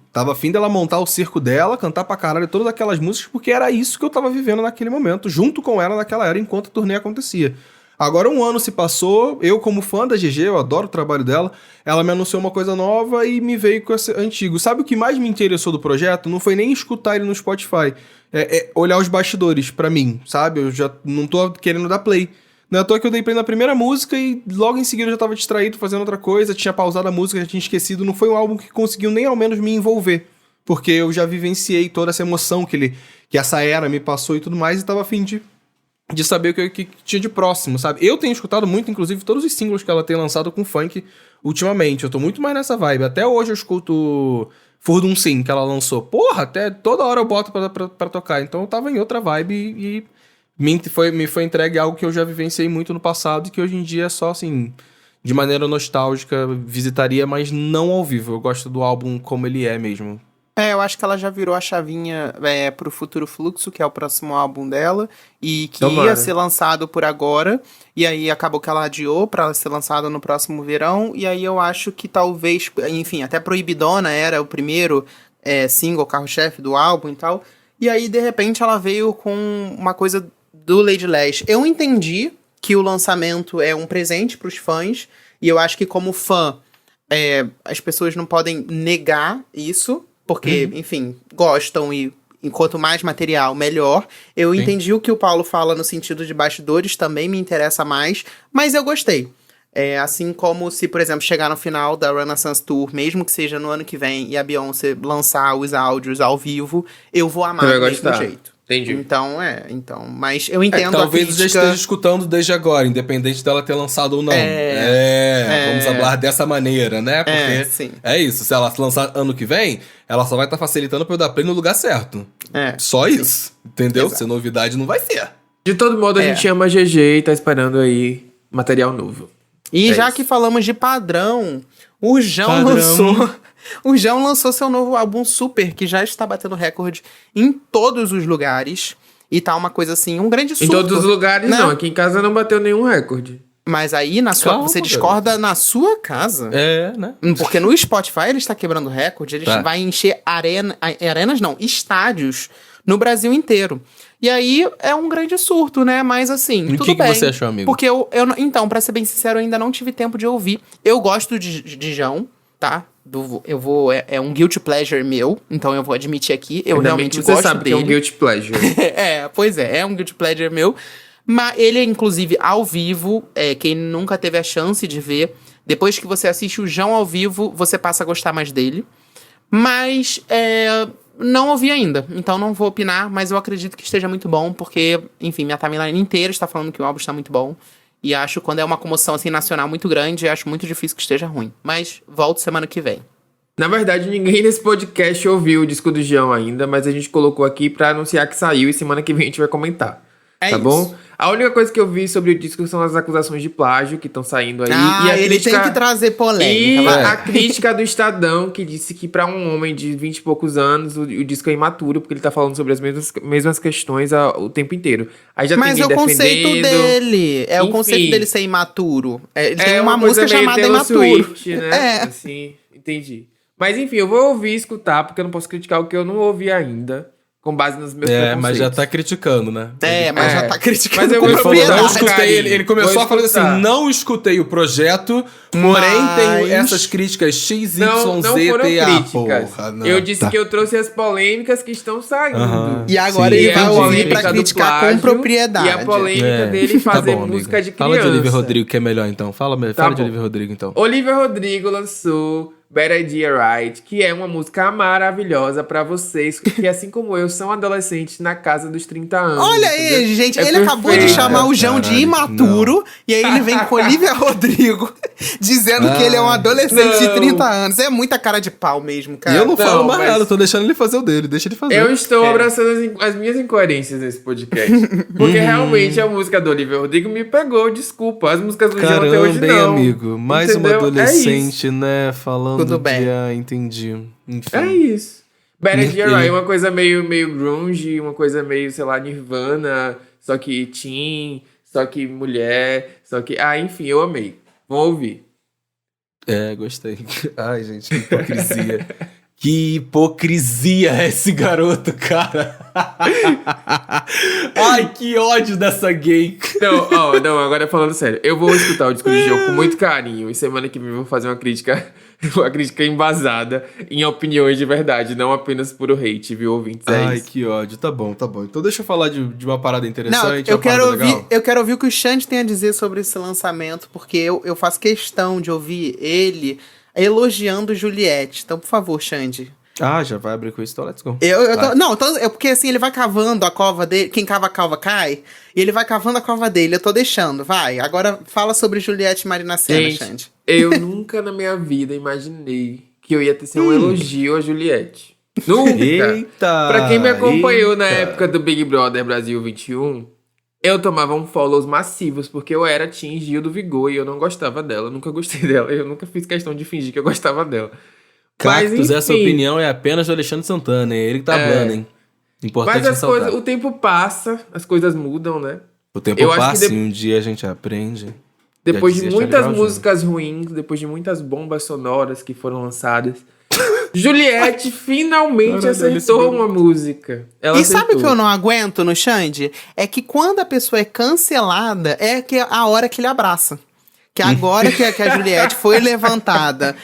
dela montar o circo dela, cantar pra caralho todas aquelas músicas, porque era isso que eu tava vivendo naquele momento, junto com ela naquela era, enquanto a turnê acontecia. Agora 1 ano se passou, eu como fã da GG, eu adoro o trabalho dela, ela me anunciou uma coisa nova e me veio com esse antigo. Sabe o que mais me interessou do projeto? Não foi nem escutar ele no Spotify, é olhar os bastidores pra mim, sabe? Eu já não tô querendo dar play. Não é à toa que eu dei play na primeira música e logo em seguida eu já tava distraído fazendo outra coisa, tinha pausado a música, já tinha esquecido, não foi um álbum que conseguiu nem ao menos me envolver. Porque eu já vivenciei toda essa emoção que essa era me passou e tudo mais, e tava afim de saber o que tinha de próximo, sabe? Eu tenho escutado muito, inclusive, todos os singles que ela tem lançado com funk ultimamente. Eu tô muito mais nessa vibe. Até hoje eu escuto Furdun Sim, que ela lançou. Porra, até toda hora eu boto pra tocar. Então eu tava em outra vibe e me foi entregue algo que eu já vivenciei muito no passado e que hoje em dia é só, assim, de maneira nostálgica, visitaria, mas não ao vivo. Eu gosto do álbum como ele é mesmo. Eu acho que ela já virou a chavinha pro Futuro Fluxo, que é o próximo álbum dela, e que Tomara. ia ser lançado por agora, e aí acabou que ela adiou pra ser lançado no próximo verão, e aí eu acho que talvez, enfim, até Proibidona era o primeiro single, carro-chefe do álbum e tal, e aí de repente ela veio com uma coisa do Lady Lash. Eu entendi que o lançamento é um presente pros fãs, e eu acho que como fã, as pessoas não podem negar isso, porque, enfim, gostam e quanto mais material, melhor. Eu entendi o que o Paulo fala no sentido de bastidores, também me interessa mais, mas eu gostei. Assim como se, por exemplo, chegar no final da Renaissance Tour, mesmo que seja no ano que vem, e a Beyoncé lançar os áudios ao vivo, eu vou amar do mesmo jeito. Entendi. Então, mas eu entendo talvez a crítica. eu já esteja escutando desde agora, independente dela ter lançado ou não. Vamos falar dessa maneira, né? Porque sim. é isso, se ela lançar ano que vem, ela só vai estar facilitando pra eu dar play no lugar certo. Só isso, entendeu? Exato. Se novidade não vai ser. De todo modo, a gente ama a GG e tá esperando aí material novo. E já isso. que falamos de padrão, o João lançou seu novo álbum Super, que já está batendo recorde em todos os lugares. E tá uma coisa assim, um grande surto. Em todos os lugares, né? não. Aqui em casa não bateu nenhum recorde. Mas aí você discorda na sua casa. Né? Porque no Spotify ele está quebrando recorde, ele vai encher arenas não, estádios no Brasil inteiro. E aí é um grande surto, né? Mas assim, E tudo o que bem. você achou, amigo? Porque então, pra ser bem sincero, eu ainda não tive tempo de ouvir. Eu gosto de João, tá? É um guilty pleasure meu, então eu vou admitir aqui, eu Ainda realmente bem que você gosto sabe dele. que é um guilty pleasure. Pois é um guilty pleasure meu. Mas ele, inclusive, ao vivo, quem nunca teve a chance de ver, depois que você assiste o João ao vivo, você passa a gostar mais dele. Mas, Não ouvi ainda, então não vou opinar, mas eu acredito que esteja muito bom, porque, enfim, minha timeline inteira está falando que o álbum está muito bom. E acho, quando é uma comoção assim nacional muito grande, acho muito difícil que esteja ruim. Mas volto semana que vem. Na verdade, ninguém nesse podcast ouviu o disco do João ainda, mas a gente colocou aqui pra anunciar que saiu e semana que vem a gente vai comentar. É tá isso. bom? A única coisa que eu vi sobre o disco são as acusações de plágio que estão saindo aí. E a ele crítica... tem que trazer polêmica, E vai. a crítica do Estadão, que disse que pra um homem de 20 e poucos anos, o disco é imaturo, porque ele tá falando sobre as mesmas questões o tempo inteiro. Aí já Mas tem é o gente conceito defendendo. dele. É o Enfim. conceito dele ser imaturo. Ele tem É uma coisa música meio chamada Taylor Imaturo. Swift, né? É. Assim, entendi. Mas enfim, eu vou ouvir e escutar, porque eu não posso criticar o que eu não ouvi ainda, com base nos meus preconceitos. Mas já tá criticando, né? Mas já tá criticando Mas eu com vou Ele falou, escutar, não propriedade. escutei. carinho. Ele começou Vou a falar assim: escutar. não escutei o projeto, porém Mas- tenho essas críticas X, Não, Y, não Z, foram T, A. críticas. Porra, não, Eu disse tá. que eu trouxe as polêmicas que estão saindo. Aham. E agora Sim, ele vai entendi. ouvir pra polêmica do criticar com plágio propriedade. E a polêmica dele Tá fazer bom, amigo. música de Fala criança. de Olivia Rodrigo, que é melhor então. Fala de bom. Olivia Rodrigo então. Olivia Rodrigo lançou Better Idea Right, que é uma música maravilhosa pra vocês que, assim como eu, são adolescentes na casa dos 30 anos. Olha entendeu? aí, gente, É ele acabou de perfeita. chamar o João de Caralho, imaturo, e aí ele vem com Olivia Rodrigo, dizendo que ele é um adolescente de Não. 30 anos. É muita cara de pau mesmo, E cara. eu não falo Não, mais mas- nada, tô deixando ele fazer o dele, deixa ele fazer. Eu estou É. abraçando as minhas incoerências nesse podcast. Porque realmente a música do Olivia Rodrigo me pegou, desculpa. As músicas do João até hoje Caramba, hein, não. amigo? Mais Entendeu? uma É adolescente, né? Falando Tudo bem. entendi. Enfim. É isso. Better Enfim. Idea Right, uma coisa meio grunge, uma coisa meio, sei lá, Nirvana, só que teen, só que mulher, só que... Ah, enfim, eu amei. Vamos ouvir. Gostei. Ai, gente, que hipocrisia. Que hipocrisia esse garoto, cara. Ai, que ódio dessa gay. Não, agora falando sério. Eu vou escutar o disco de João com muito carinho e semana que vem eu vou fazer uma crítica embasada em opiniões de verdade, não apenas puro hate, viu, ouvintes? É Ai, isso. que ódio. Tá bom. Então deixa eu falar de uma parada Não, interessante. eu uma parada quero, ouvir, legal. eu quero ouvir o que o Xande tem a dizer sobre esse lançamento, porque eu faço questão de ouvir ele elogiando Juliette. Então, por favor, Xande. Ah, já vai abrir com isso, então let's go. Não, porque assim, ele vai cavando a cova dele. Quem cava a cova cai. E ele vai cavando a cova dele. Eu tô deixando, vai. Agora fala sobre Juliette e Marina Sena, Gente, Xande. eu nunca na minha vida imaginei que eu ia ter ser um elogio a Juliette. Nunca! Eita! Pra quem me acompanhou na eita. época do Big Brother Brasil 21, eu tomava follows massivos, porque eu era Team Gil do Vigor e eu não gostava dela. Eu nunca gostei dela. Eu nunca fiz questão de fingir que eu gostava dela. Cactus, essa enfim. opinião é apenas do Alexandre Santana, hein? Ele que tá falando, hein? Importante Mas as ressaltar. coisas, o tempo passa, as coisas mudam, né? O tempo eu acho passa que e um dia a gente aprende. Depois de Já dizia muitas Charlie Brown músicas ruins, depois de muitas bombas sonoras que foram lançadas, Juliette finalmente Caralho, acertou esse uma música. Ela E sabe o acertou. que eu não aguento no Xande? É que quando a pessoa é cancelada, é que a hora que ele abraça. Que agora que a Juliette foi levantada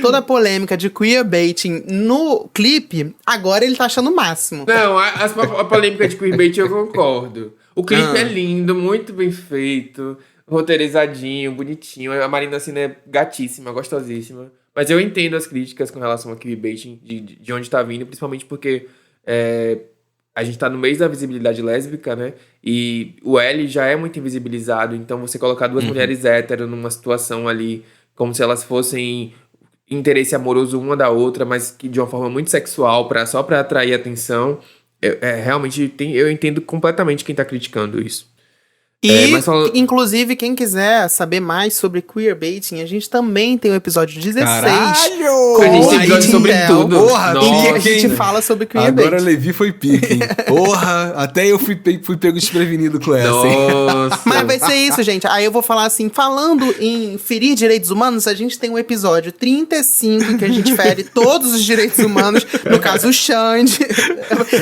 toda a polêmica de queerbaiting no clipe, agora ele tá achando o máximo. Não, a polêmica de queerbait eu concordo. O clipe é lindo, muito bem feito, roteirizadinho, bonitinho. A Marina Sena é gatíssima, gostosíssima. Mas eu entendo as críticas com relação a queerbaiting, de onde tá vindo, principalmente porque a gente tá no mês da visibilidade lésbica, né? E o L já é muito invisibilizado, então você colocar duas mulheres hétero numa situação ali, como se elas fossem interesse amoroso uma da outra, mas que de uma forma muito sexual, só pra atrair atenção, realmente eu entendo completamente quem tá criticando isso. E, mas falando- inclusive, quem quiser saber mais sobre queerbaiting, a gente também tem o episódio 16. Caralho! Com A gente tem a episódio sobre Intel, tudo. Porra, Nossa. em que a Nossa. gente fala sobre queerbaiting. Agora Levi foi pique, hein? Porra, até eu fui pego desprevenido com essa, hein? Nossa! Mas vai ser isso, gente. Aí eu vou falar assim, falando em ferir direitos humanos, a gente tem um episódio 35 em que a gente fere todos os direitos humanos, no caso o Xande.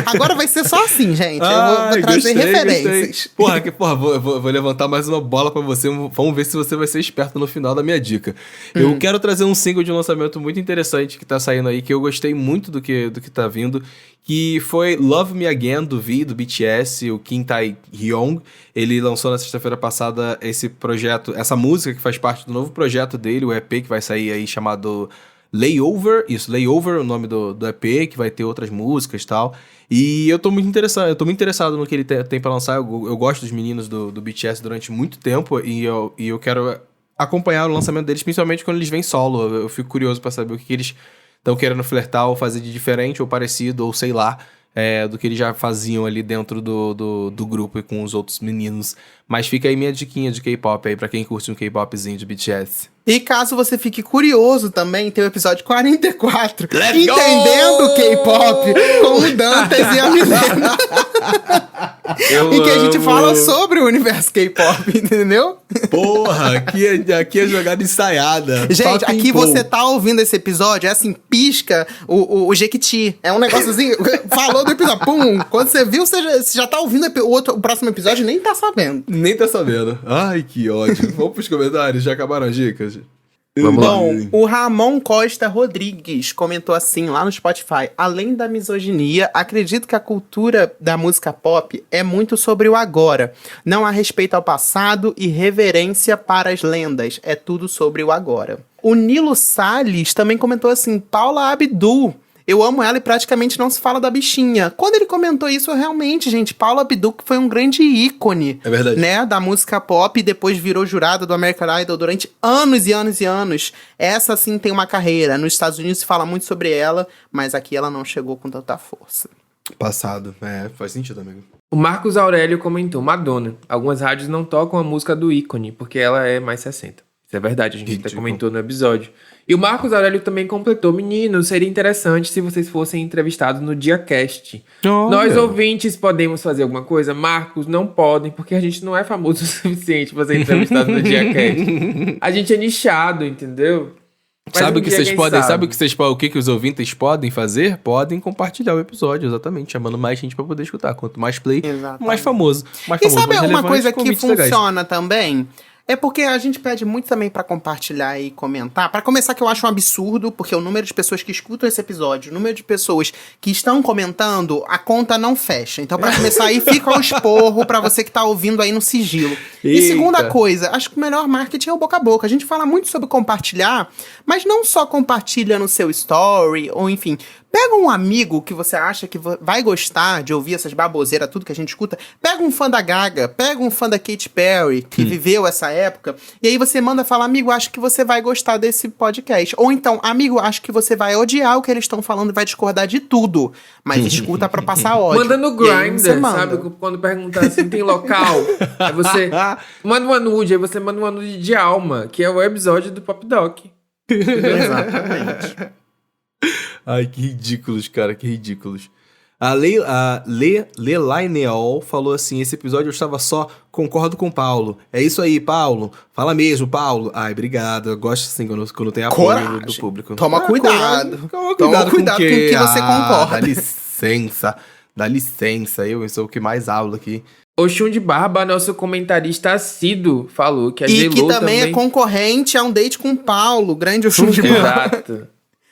Agora vai ser só assim, gente. Eu vou trazer referências. Gostei. Porra, vou levantar mais uma bola pra você. Vamos ver se você vai ser esperto no final da minha dica. Eu quero trazer um single de lançamento muito interessante que tá saindo aí, que eu gostei muito do que tá vindo, que foi Love Me Again, do V, do BTS, o Kim Tae-hyung. Ele lançou na sexta-feira passada esse projeto, essa música que faz parte do novo projeto dele, o EP que vai sair aí chamado Layover, Layover, o nome do EP, que vai ter outras músicas e tal. E eu tô muito interessado no que ele tem pra lançar. Eu gosto dos meninos do BTS durante muito tempo e eu quero acompanhar o lançamento deles, principalmente quando eles vêm solo. Eu fico curioso pra saber o que eles estão querendo flertar ou fazer de diferente ou parecido, ou sei lá, do que eles já faziam ali dentro do grupo e com os outros meninos. Mas fica aí minha diquinha de K-pop aí pra quem curte um K-popzinho de BTS. E caso você fique curioso também, tem o episódio 44, Let's Entendendo go! K-pop, com o Dantas e a Milena. Em que a gente fala sobre o universo K-pop, entendeu? Porra, aqui é jogada ensaiada. Gente, Fucking aqui Paul. você tá ouvindo esse episódio, é assim, pisca o Jequiti. É um negócio assim, falou do episódio, pum. Quando você viu, você já tá ouvindo o próximo episódio e nem tá sabendo. Nem tá sabendo. Ai, que ódio. Vamos pros comentários, já acabaram as dicas? Vamos lá. Bom, o Ramon Costa Rodrigues comentou assim lá no Spotify: além da misoginia, acredito que a cultura da música pop é muito sobre o agora. Não há respeito ao passado e reverência para as lendas. É tudo sobre o agora. O Nilo Salles também comentou assim: Paula Abdul. Eu amo ela e praticamente não se fala da bichinha. Quando ele comentou isso, realmente, gente, Paula Abdul que foi um grande ícone, É verdade. né, da música pop e depois virou jurada do American Idol durante anos e anos e anos. Essa, sim, tem uma carreira. Nos Estados Unidos se fala muito sobre ela, mas aqui ela não chegou com tanta força. Passado. Faz sentido, amigo. O Marcos Aurélio comentou: Madonna. Algumas rádios não tocam a música do ícone, porque ela é mais 60. Isso é verdade, a gente até Ridículo. comentou no episódio. E o Marcos Aurélio também completou: meninos, seria interessante se vocês fossem entrevistados no DiaCast. Nós, ouvintes, podemos fazer alguma coisa? Marcos, não podem, porque a gente não é famoso o suficiente pra ser entrevistado no DiaCast. A gente é nichado, entendeu? Mas Sabe um o que dia, vocês quem podem? sabe? Sabe o que os ouvintes podem fazer? Podem compartilhar o episódio, exatamente, chamando mais gente pra poder escutar. Quanto mais play, Exatamente. mais famoso. Mais E famoso, sabe mais uma relevante, coisa que convites legais. funciona também? É porque a gente pede muito também pra compartilhar e comentar. Pra começar, que eu acho um absurdo, porque o número de pessoas que escutam esse episódio, o número de pessoas que estão comentando, a conta não fecha. Então, pra começar aí, fica o esporro pra você que tá ouvindo aí no sigilo. E Eita. segunda coisa, acho que o melhor marketing é o boca a boca. A gente fala muito sobre compartilhar, mas não só compartilha no seu story, ou enfim... Pega um amigo que você acha que vai gostar de ouvir essas baboseiras, tudo que a gente escuta. Pega um fã da Gaga, pega um fã da Katy Perry, que viveu essa época. E aí você manda falar: amigo, acho que você vai gostar desse podcast. Ou então, amigo, acho que você vai odiar o que eles estão falando e vai discordar de tudo. Mas escuta pra passar ódio. Manda no E aí você Grindr, manda. sabe? Quando perguntar assim, tem local. Aí você manda uma nude, aí você manda uma nude de alma, que é o episódio do Pop Doc. Exatamente. Ai, que ridículos, cara, que ridículos. A Lelaineol falou assim: esse episódio eu estava só, concordo com o Paulo. É isso aí, Paulo. Fala mesmo, Paulo. Ai, obrigado. Eu gosto assim quando tem apoio Coragem. do público. Toma cuidado. Toma Toma cuidado cuidado com o que você concorda. Dá licença. Dá licença. Eu sou o que mais hablo aqui. O Chum de Barba, nosso comentarista assíduo, falou que a E J-Lo que também é concorrente a um date com o Paulo, grande Oxum de Barba. Exato.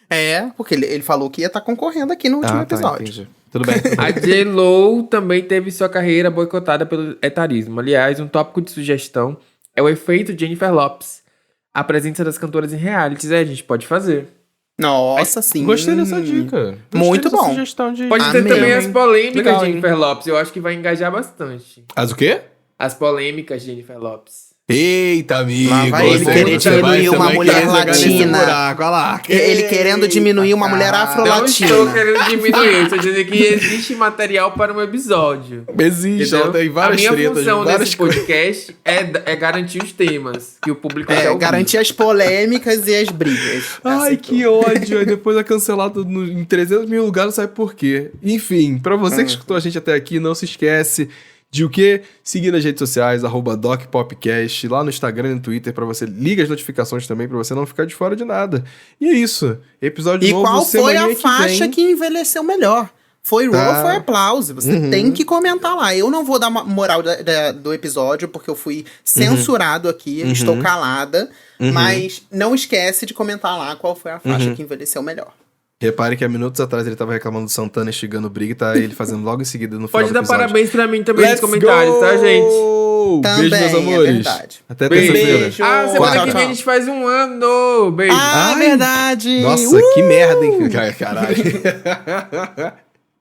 É, porque ele falou que ia estar concorrendo aqui no último episódio. Entendi. Tudo bem. A J-Lo também teve sua carreira boicotada pelo etarismo. Aliás, um tópico de sugestão é o efeito Jennifer Lopez. A presença das cantoras em realities, a gente pode fazer. Nossa, sim. Gostei dessa dica. Muito dessa bom. sugestão de... Pode ter Amém. também as polêmicas Legal, de hein? Jennifer Lopez. Eu acho que vai engajar bastante. As o quê? As polêmicas de Jennifer Lopez. Eita, amigo. Lá vai ele querer diminuir uma mulher latina. Buraco, olha lá. Ele querendo diminuir uma mulher Não afro-latina. estou querendo diminuir, estou dizendo que existe material para um episódio. Existe, Entendeu? tem várias A minha tretas. função várias nesse podcast é garantir os temas que o público quer ouvir. Garantir as polêmicas e as brigas. Ai, Aceitou. que ódio. Aí depois é cancelado em 300 mil lugares, não sabe por quê. Enfim, pra você que escutou a gente até aqui, não se esquece de o quê? Seguir nas redes sociais, @DocPopcast, lá no Instagram e no Twitter, pra você liga as notificações também, pra você não ficar de fora de nada. E é isso. Episódio E novo qual foi semaninha a faixa vem. que envelheceu melhor? Foi roll ou foi aplauso? Você tem que comentar lá. Eu não vou dar moral do episódio, porque eu fui censurado aqui, estou calada. Mas não esquece de comentar lá qual foi a faixa que envelheceu melhor. Repare que há minutos atrás ele tava reclamando do Santana instigando briga e tá ele fazendo logo em seguida no final Pode do dar episódio. parabéns pra mim também nos Let's comentários, go! tá, gente? Também, Beijo, meus amores. é verdade. Até Beijo. terça-feira. Beijo. Ah, semana Tchau, que vem tchau. a gente faz um ano. Beijo. Ah, Ai, verdade! Nossa, que merda, hein? Caralho.